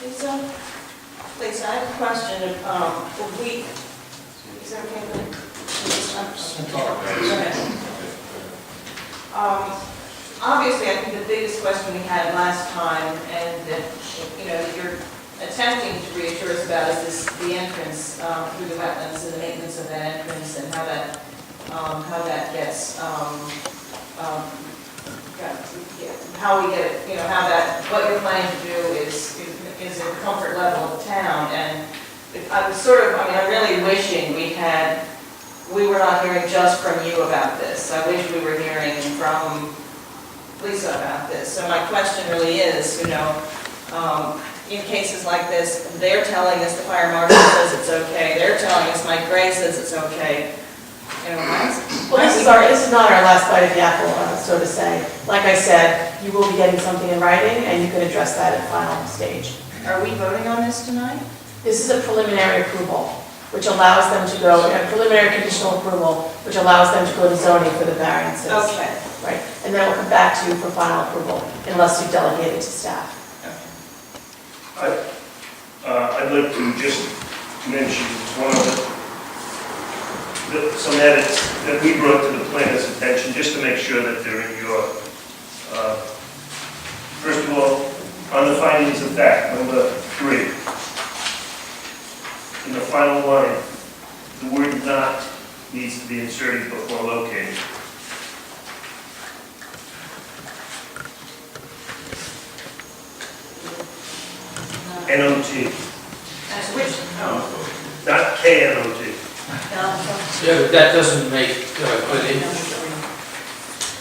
Lisa? Lisa, I have a question. Is that okay? Go ahead. Obviously, I think the biggest question we had last time, and that you're attempting to reassure us about, is the entrance through the wetlands and the maintenance of that entrance, and how that gets how we get it, what you're planning to do is in the comfort level of the town. And I'm really wishing we were not hearing just from you about this. I wish we were hearing from Lisa about this. So my question really is, in cases like this, they're telling us, the fire marshal says it's okay, they're telling us, Mike Gray says it's okay. Well, this is not our last bite of the apple, so to say. Like I said, you will be getting something in writing, and you can address that at final stage. Are we voting on this tonight? This is a preliminary approval, which allows them to go, a preliminary conditional approval, which allows them to go to zoning for the variances. Okay. Right, and then we'll come back to you for final approval, unless you delegate it to staff. I'd like to just mention one of some edits that we brought to the planner's attention, just to make sure that they're in your, first of all, on the findings of fact, number 3, in the final line, the word "not" needs to be inserted before located. N-O-T. Which? Not K-N-O-T. Yeah, but that doesn't make good English.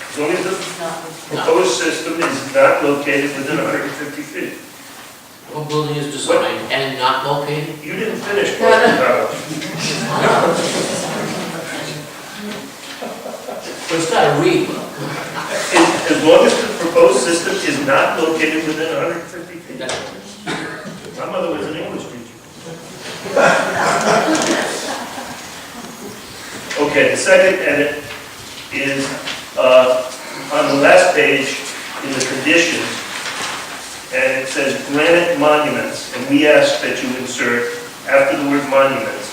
As long as the proposed system is not located within 150 feet. What building is designed and not located? You didn't finish Boston College. But it's got to read. As long as the proposed system is not located within 150 feet. My mother was an English teacher. Okay, the second edit is on the last page in the conditions, and it says granite monuments, and we ask that you insert after the word monuments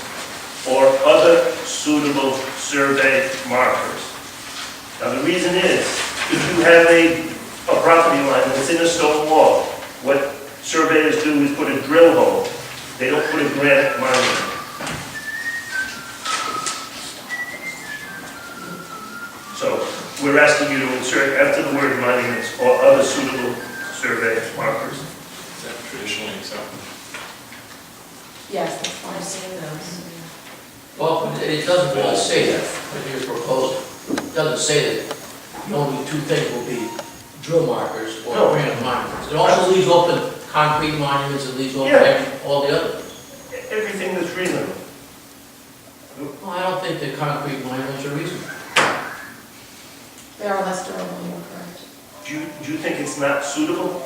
or other suitable survey markers. Now the reason is, if you have a property line that's in a stone wall, what surveyors do is put a drill hole. They don't put a granite monument. So we're asking you to insert after the word monuments or other suitable survey markers. Is that traditionally accepted? Yes, that's fine. I've seen those. Well, it doesn't really say that in your proposal. It doesn't say that the only two things will be drill markers or No. granite monuments. It also leaves open concrete monuments and leaves open all the other. Everything that's reasonable. Well, I don't think that concrete monuments are reasonable. They are less durable, you're correct. Do you think it's not suitable?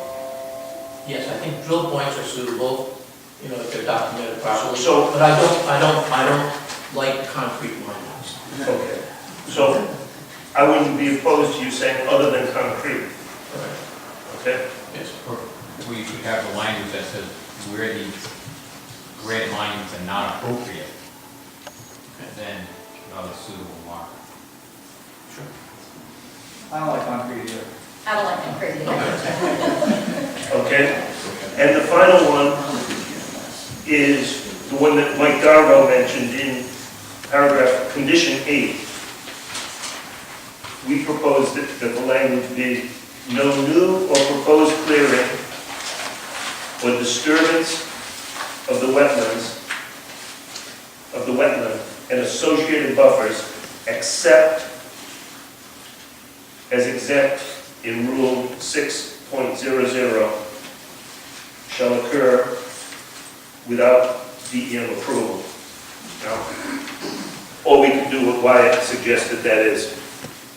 Yes, I think drill points are suitable, if they're documented properly. So- But I don't like concrete monuments. Okay. So I wouldn't be opposed to you saying other than concrete. Okay? Yes. Or we should have the language that says where the granite monuments are not appropriate, and then another suitable marker. Sure. I don't like concrete either. I don't like concrete either. Okay? And the final one is the one that Mike Darbo mentioned in paragraph condition 8. We propose that the language be no new or proposed clearing or disturbance of the wetland and associated buffers except as exempt in Rule 6.00 shall occur without DEM approval. Now, or we can do what Wyatt suggested, that is,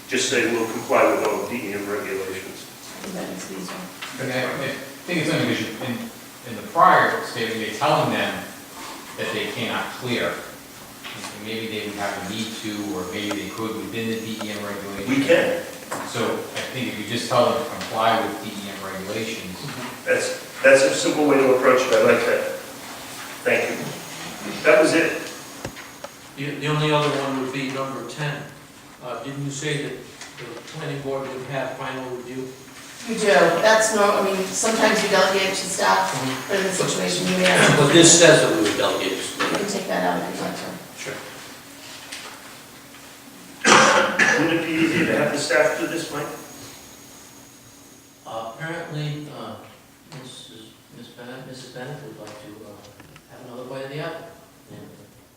just say we'll comply with all DEM regulations. But I think it's unusual, in the prior statement, they're telling them that they cannot clear. And maybe they would have a need to, or maybe they could within the DEM regulations. We can. So I think if you just tell them to comply with DEM regulations, That's That's a simple way to approach it, I like that. Thank you. That was it. The only other one would be number 10. Didn't you say that the planning board would have final review? You do, that's normal, I mean, sometimes you delegate to staff, but in this situation, you may have. But this says that we would delegate. You can take that out if you'd like to. Sure. Wouldn't it be easier to have the staff do this, Mike? Apparently, Mrs. Bennett would like to have another bite of the apple.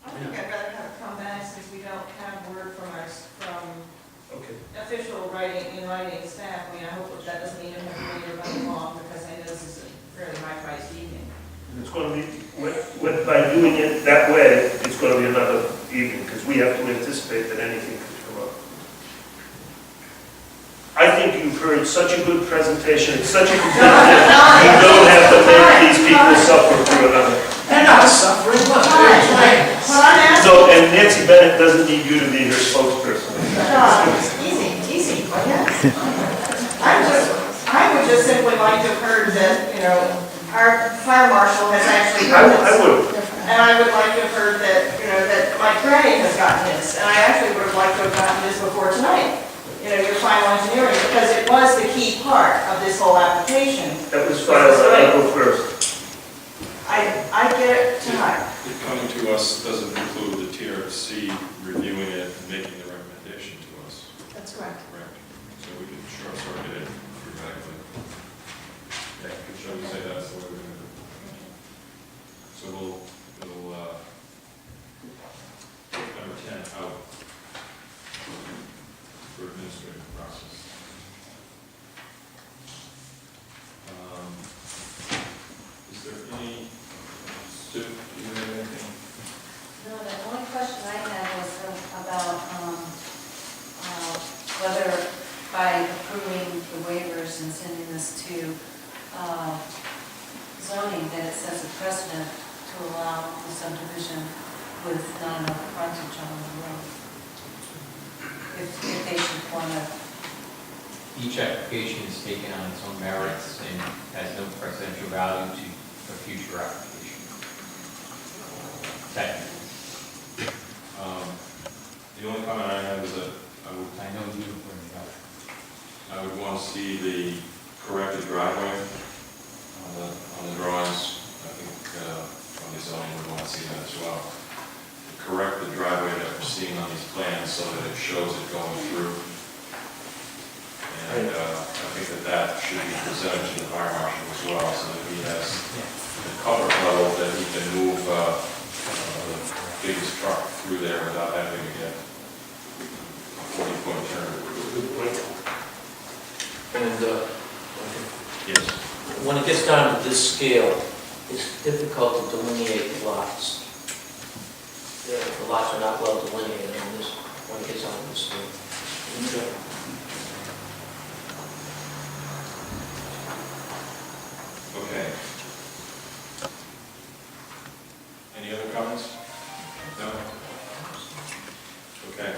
I think I'd rather have it come back since we don't have word from Okay. official writing staff. I mean, I hope that doesn't even have to wait very long, because I know this is a fairly high-priced evening. It's going to be, by doing it that way, it's going to be another evening, because we have to anticipate that anything could come up. I think you've heard such a good presentation, it's such a good presentation. You don't have to make these people suffer through another. They're not suffering, what? What I'm asking, So, and Nancy Bennett doesn't need you to be her spokesperson. Easy, yes. I would just simply like to have heard that, our fire marshal has actually heard this. I would. And I would like to have heard that, that Mike Gray has gotten this, and I actually would have liked to have gotten this before tonight. Your final engineering, because it was the key part of this whole application. That was filed on April 1st. I get it tonight. It coming to us doesn't include the TRC reviewing it and making the recommendation to us, That's correct. correct? So we can short circuit it dramatically. Yeah, shall we say that's the way we're going to do it? So we'll take number 10 out for administrative process. Is there any, Stu, do you have anything? No, the only question I had was about whether by approving the waivers and sending this to zoning, that it sets a precedent to allow the subdivision with not enough frontage on the road. If they should want to. Each application is taken on its own merits and has no precedential value to a future application. Technically. The only comment I have is that I know you would bring it up. I would want to see the corrected driveway on the drawings. I think from the zoning would want to see that as well. Correct the driveway that we're seeing on these plans so that it shows it going through. And I think that should be presented to the fire marshal as well, so that he has the comfort level that he can move the biggest truck through there without having to get a 40-foot turn. And Yes. when it gets down to this scale, it's difficult to delineate the lots. The lots are not well delineated on this, when it gets down to this scale. Okay. Any other comments? No? Okay.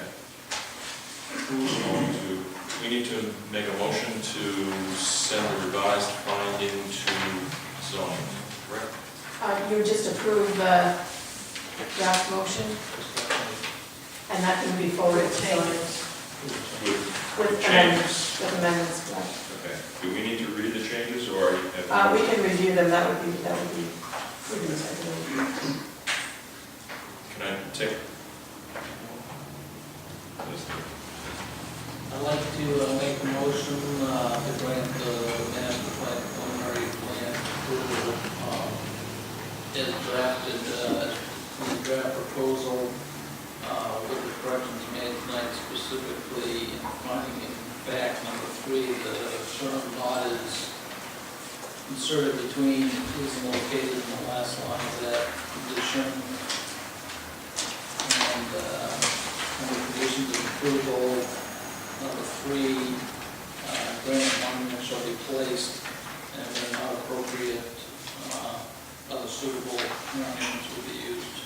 Who's going to, we need to make a motion to send the revised finding to zoning, correct? You would just approve the draft motion, and that can be forwarded to zoning with changes. amendments, correct. Okay. Do we need to read the changes, or have We can review them, that would be prudent, I believe. can I take? I'd like to make a motion to grant the master plan preliminary plan approval as drafted, the draft proposal with the corrections made tonight, specifically in finding in fact number 3, the term lot is inserted between is located in the last line of that condition. And under conditions of approval, number 3, granite monument shall be placed, and when not appropriate, other suitable monuments will be used.